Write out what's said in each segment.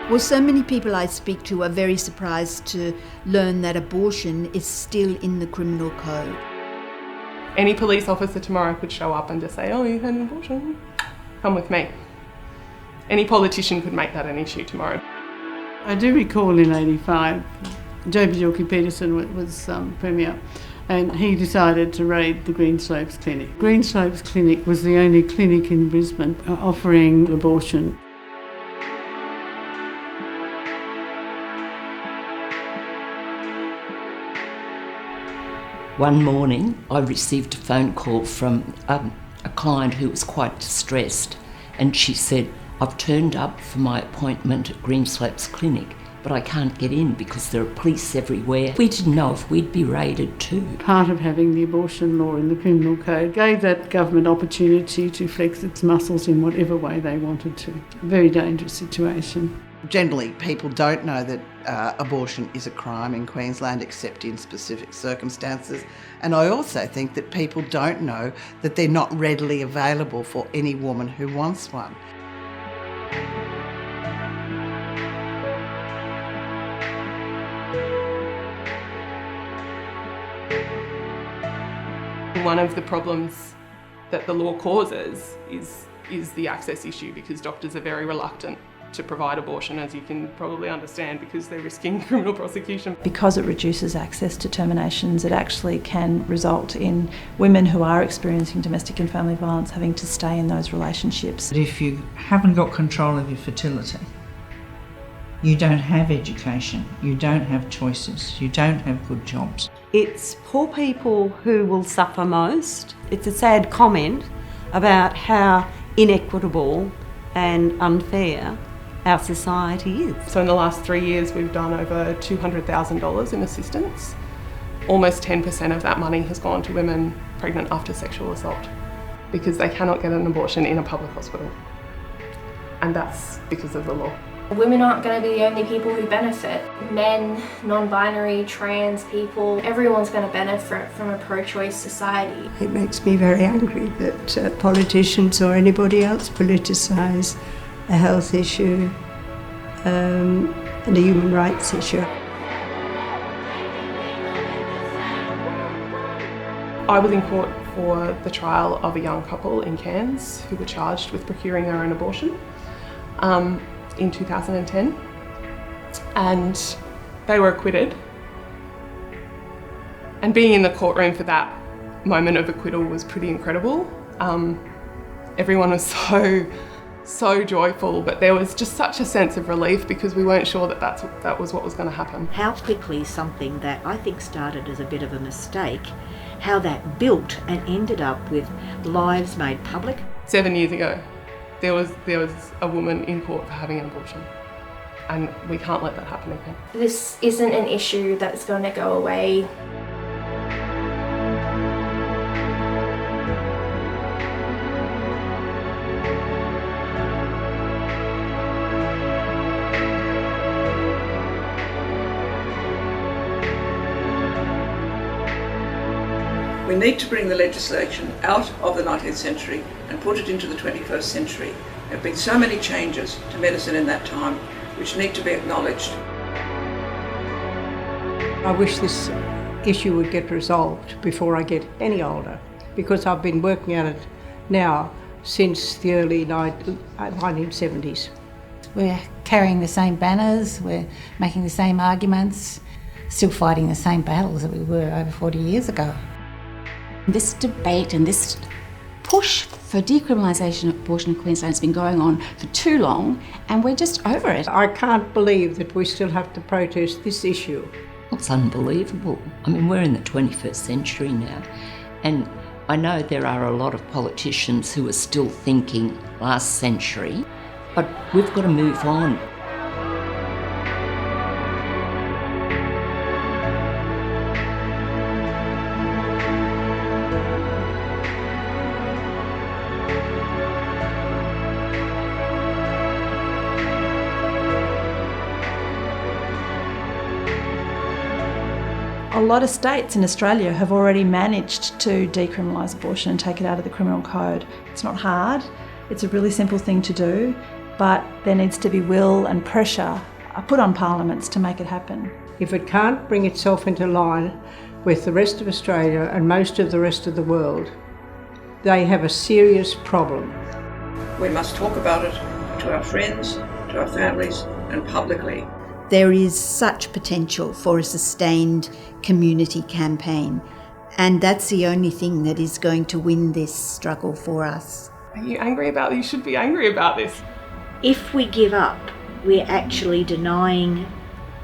Well, so many people I speak to are very surprised to learn that abortion is still in the criminal code. Any police officer tomorrow could show up and just say, oh, you had an abortion, come with me. Any politician could make that an issue tomorrow. I do recall in '85, Joh Bjelke-Petersen was Premier, and he decided to raid the Greenslopes Clinic. Greenslopes Clinic was the only clinic in Brisbane offering abortion. One morning I received a phone call from a client who was quite distressed, and she said, I've turned up for my appointment at Greenslopes Clinic, but I can't get in because there are police everywhere. We didn't know if we'd be raided too. Part of having the abortion law in the criminal code gave that government opportunity to flex its muscles in whatever way they wanted to. A very dangerous situation. Generally, people don't know that abortion is a crime in Queensland except in specific circumstances. And I also think that people don't know that they're not readily available for any woman who wants one. One of the problems that the law causes is the access issue, because doctors are very reluctant to provide abortion, as you can probably understand, because they're risking criminal prosecution. Because it reduces access to terminations, it actually can result in women who are experiencing domestic and family violence having to stay in those relationships. But if you haven't got control of your fertility, you don't have education, you don't have choices, you don't have good jobs. It's poor people who will suffer most. It's a sad comment about how inequitable and unfair our society is. So in the last 3 years we've done over $200,000 in assistance. Almost 10% of that money has gone to women pregnant after sexual assault, because they cannot get an abortion in a public hospital. And that's because of the law. Women aren't going to be the only people who benefit. Men, non-binary, trans people, everyone's going to benefit from a pro-choice society. It makes me very angry that politicians or anybody else politicise a health issue and a human rights issue. I was in court for the trial of a young couple in Cairns who were charged with procuring their own abortion in 2010, and they were acquitted. And being in the courtroom for that moment of acquittal was pretty incredible. Everyone was so joyful, but there was just such a sense of relief because we weren't sure that was what was going to happen. How quickly something that I think started as a bit of a mistake, how that built and ended up with lives made public. 7 years ago, there was a woman in court for having an abortion, and we can't let that happen again. This isn't an issue that's going to go away. We need to bring the legislation out of the 19th century and put it into the 21st century. There have been so many changes to medicine in that time which need to be acknowledged. I wish this issue would get resolved before I get any older, because I've been working on it now since the early 1970s. We're carrying the same banners, we're making the same arguments, still fighting the same battles that we were over 40 years ago. This debate and this push for decriminalisation of abortion in Queensland has been going on for too long, and we're just over it. I can't believe that we still have to protest this issue. It's unbelievable. I mean, we're in the 21st century now, and I know there are a lot of politicians who are still thinking last century, but we've got to move on. A lot of states in Australia have already managed to decriminalise abortion and take it out of the criminal code. It's not hard, it's a really simple thing to do. but there needs to be will and pressure put on parliaments to make it happen. If it can't bring itself into line with the rest of Australia and most of the rest of the world, they have a serious problem. We must talk about it to our friends, to our families, and publicly. There is such potential for a sustained community campaign, and that's the only thing that is going to win this struggle for us. Are you angry about this? You should be angry about this. If we give up, we're actually denying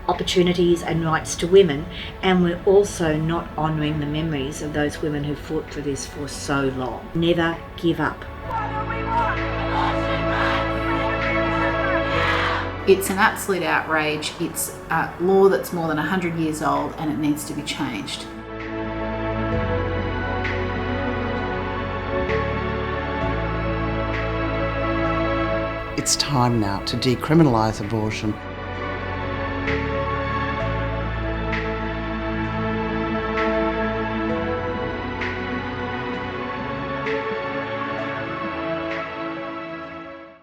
opportunities and rights to women, and we're also not honouring the memories of those women who fought for this for so long. Never give up. It's an absolute outrage. It's a law that's more than 100 years old and it needs to be changed. It's time now to decriminalise abortion